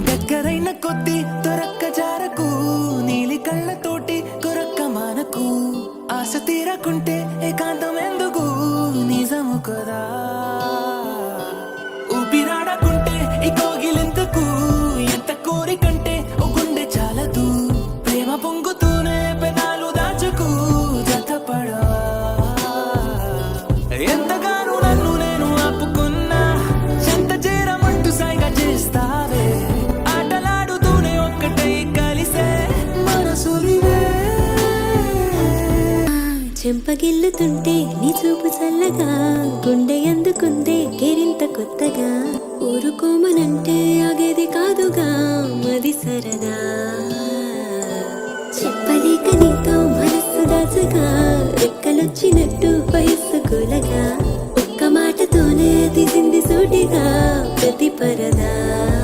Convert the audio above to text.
దగ్గరైన కొద్ది దొరక్క జారకు నీలి కళ్ళతోటి కొరక్క మానకు ఆశ తీరకుంటే ఏకాంతం ఎందుకు నిజము కదా ఊపిరాడకుంటే ఈ కోగిలెందుకు ఎంత కోరికంటే ఓ గుండె చాలదు ప్రేమ పొంగుతూనే పెదాలు దాచుకు జతపడవా ఎంతగానో నన్ను నేను ఆపుకున్నా ఎంత చేరమంటూ సాయిగా చేస్తావే ఆటలాడుతూనే ఒక్కటై కలిసే మనసులివే చెంపగిల్లుతుంటే నీ చూపు చల్లగా గుండె ఎందుకుందే కేరింత కొత్తగా ఊరుకోమనంటే ఆగేది కాదుగా మది సరదా చెప్పలేక నీతో మనస్సు దాచగా రెక్కలొచ్చినట్టు వయస్సు కూలగా ఒక్క మాటతోనే తీసింది సూటిగా ప్రతి పరదా